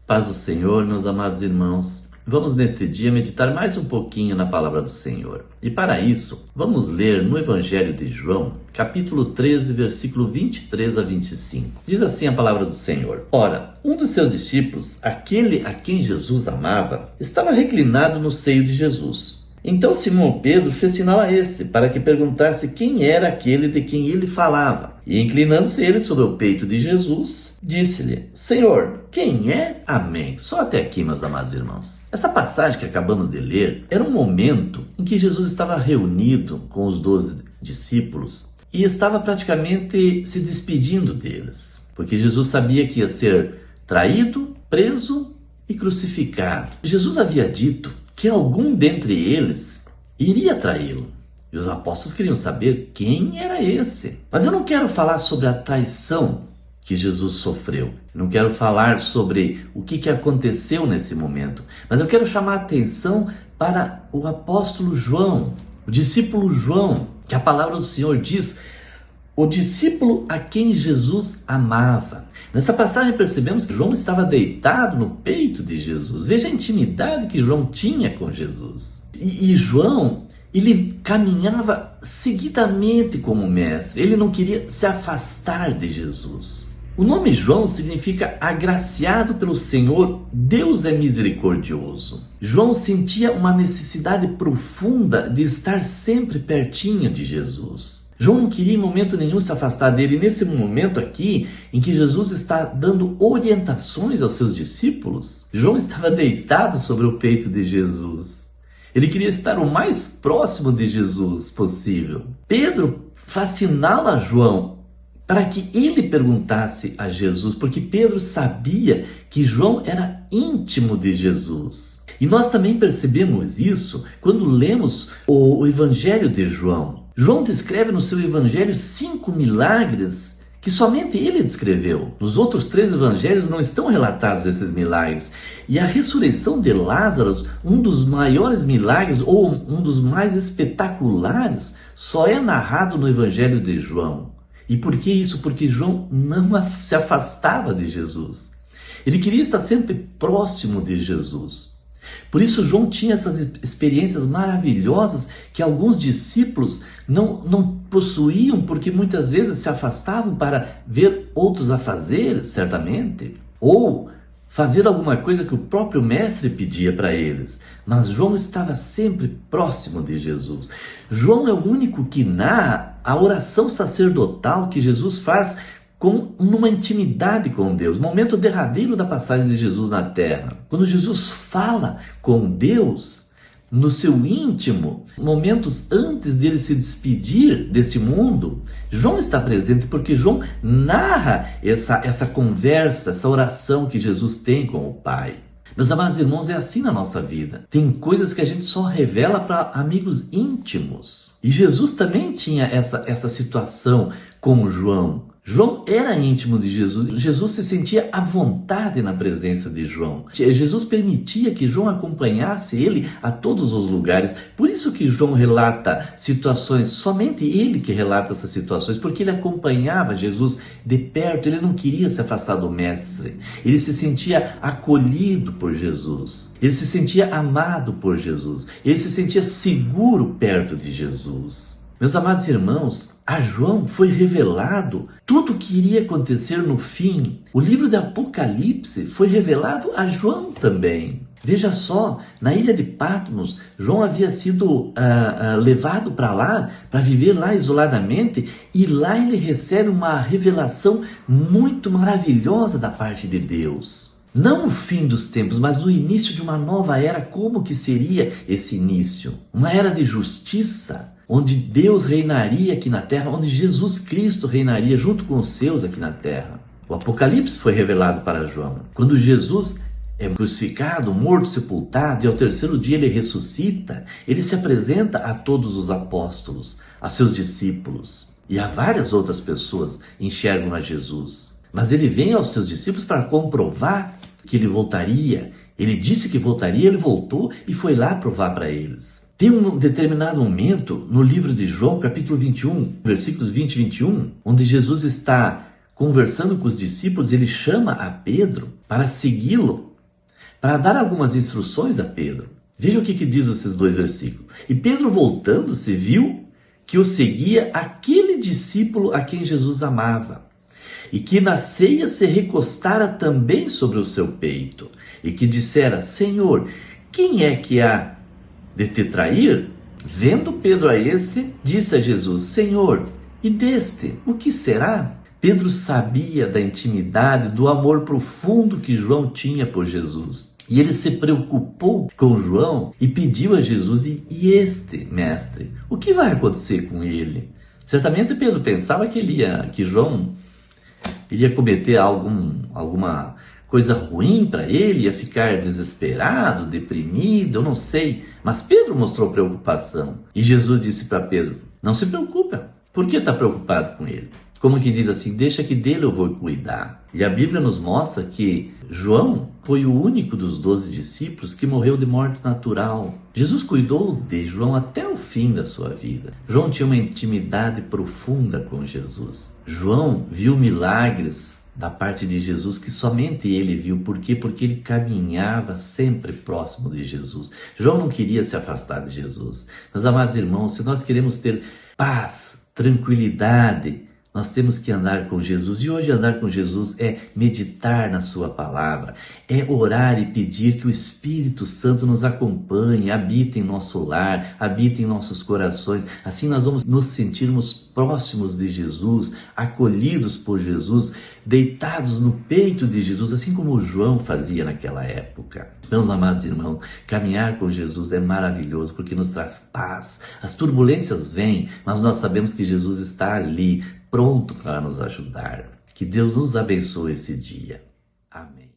Paz do Senhor, meus amados irmãos. Vamos neste dia meditar mais um pouquinho na palavra do Senhor. E para isso, vamos ler no Evangelho de João, capítulo 13, versículo 23 a 25. Diz assim a palavra do Senhor: Ora, um dos seus discípulos, aquele a quem Jesus amava, estava reclinado no seio de Jesus. Então Simão Pedro fez sinal a esse, para que perguntasse quem era aquele de quem ele falava. E inclinando-se ele sobre o peito de Jesus, disse-lhe: Senhor, quem é? Amém. Só até aqui, meus amados irmãos. Essa passagem que acabamos de ler era um momento em que Jesus estava reunido com os 12 discípulos e estava praticamente se despedindo deles, porque Jesus sabia que ia ser traído, preso e crucificado. Jesus havia dito que algum dentre eles iria traí-lo. E os apóstolos queriam saber quem era esse. Mas eu não quero falar sobre a traição que Jesus sofreu. Eu não quero falar sobre o que aconteceu nesse momento. Mas eu quero chamar a atenção para o apóstolo João, o discípulo João, que a palavra do Senhor diz: o discípulo a quem Jesus amava. Nessa passagem percebemos que João estava deitado no peito de Jesus. Veja a intimidade que João tinha com Jesus. E João, ele caminhava seguidamente como mestre. Ele não queria se afastar de Jesus. O nome João significa agraciado pelo Senhor, Deus é misericordioso. João sentia uma necessidade profunda de estar sempre pertinho de Jesus. João não queria em momento nenhum se afastar dele. E nesse momento aqui, em que Jesus está dando orientações aos seus discípulos, João estava deitado sobre o peito de Jesus. Ele queria estar o mais próximo de Jesus possível. Pedro faz sinal a João para que ele perguntasse a Jesus, porque Pedro sabia que João era íntimo de Jesus. E nós também percebemos isso quando lemos o Evangelho de João. João descreve no seu evangelho 5 milagres que somente ele descreveu. Nos outros 3 evangelhos não estão relatados esses milagres. E a ressurreição de Lázaro, um dos maiores milagres ou um dos mais espetaculares, só é narrado no evangelho de João. E por que isso? Porque João não se afastava de Jesus. Ele queria estar sempre próximo de Jesus. Por isso João tinha essas experiências maravilhosas que alguns discípulos não possuíam, porque muitas vezes se afastavam para ver outros a fazer, certamente, ou fazer alguma coisa que o próprio mestre pedia para eles. Mas João estava sempre próximo de Jesus. João é o único que narra a oração sacerdotal que Jesus faz numa intimidade com Deus, momento derradeiro da passagem de Jesus na terra. Quando Jesus fala com Deus no seu íntimo, momentos antes dele se despedir desse mundo, João está presente porque João narra essa conversa, essa oração que Jesus tem com o Pai. Meus amados irmãos, é assim na nossa vida. Tem coisas que a gente só revela para amigos íntimos. E Jesus também tinha essa situação com João. João era íntimo de Jesus. Jesus se sentia à vontade na presença de João. Jesus permitia que João acompanhasse ele a todos os lugares. Por isso que João relata situações, somente ele que relata essas situações, porque ele acompanhava Jesus de perto, ele não queria se afastar do mestre. Ele se sentia acolhido por Jesus. Ele se sentia amado por Jesus. Ele se sentia seguro perto de Jesus. Meus amados irmãos, a João foi revelado tudo o que iria acontecer no fim. O livro de Apocalipse foi revelado a João também. Veja só, na ilha de Patmos, João havia sido levado para lá, para viver lá isoladamente, e lá ele recebe uma revelação muito maravilhosa da parte de Deus. Não o fim dos tempos, mas o início de uma nova era. Como que seria esse início? Uma era de justiça, onde Deus reinaria aqui na terra, onde Jesus Cristo reinaria junto com os seus aqui na terra. O Apocalipse foi revelado para João. Quando Jesus é crucificado, morto, sepultado, e ao terceiro dia ele ressuscita, ele se apresenta a todos os apóstolos, a seus discípulos. E a várias outras pessoas enxergam a Jesus. Mas ele vem aos seus discípulos para comprovar que ele voltaria. Ele disse que voltaria, ele voltou e foi lá provar para eles. Tem um determinado momento no livro de João, capítulo 21, versículos 20 e 21, onde Jesus está conversando com os discípulos, ele chama a Pedro para segui-lo para dar algumas instruções a Pedro. Veja o que diz esses 2 versículos. E Pedro, voltando-se, viu que o seguia aquele discípulo a quem Jesus amava, e que na ceia se recostara também sobre o seu peito, e que dissera: Senhor, quem é que há de te trair? Vendo Pedro a esse, disse a Jesus: Senhor, e deste, o que será? Pedro sabia da intimidade, do amor profundo que João tinha por Jesus. E ele se preocupou com João e pediu a Jesus: e este, mestre, o que vai acontecer com ele? Certamente Pedro pensava que João iria cometer alguma coisa ruim para ele, ia ficar desesperado, deprimido, eu não sei. Mas Pedro mostrou preocupação. E Jesus disse para Pedro: não se preocupa. Por que está preocupado com ele? Como que diz assim: deixa que dele eu vou cuidar. E a Bíblia nos mostra que João foi o único dos 12 discípulos que morreu de morte natural. Jesus cuidou de João até o fim da sua vida. João tinha uma intimidade profunda com Jesus. João viu milagres da parte de Jesus que somente ele viu. Por quê? Porque ele caminhava sempre próximo de Jesus. João não queria se afastar de Jesus. Meus amados irmãos, se nós queremos ter paz, tranquilidade, nós temos que andar com Jesus. E hoje andar com Jesus é meditar na sua palavra, é orar e pedir que o Espírito Santo nos acompanhe, habite em nosso lar, habite em nossos corações. Assim nós vamos nos sentirmos próximos de Jesus, acolhidos por Jesus, deitados no peito de Jesus, assim como João fazia naquela época. Meus amados irmãos, caminhar com Jesus é maravilhoso porque nos traz paz. As turbulências vêm, mas nós sabemos que Jesus está ali, pronto para nos ajudar. Que Deus nos abençoe esse dia. Amém.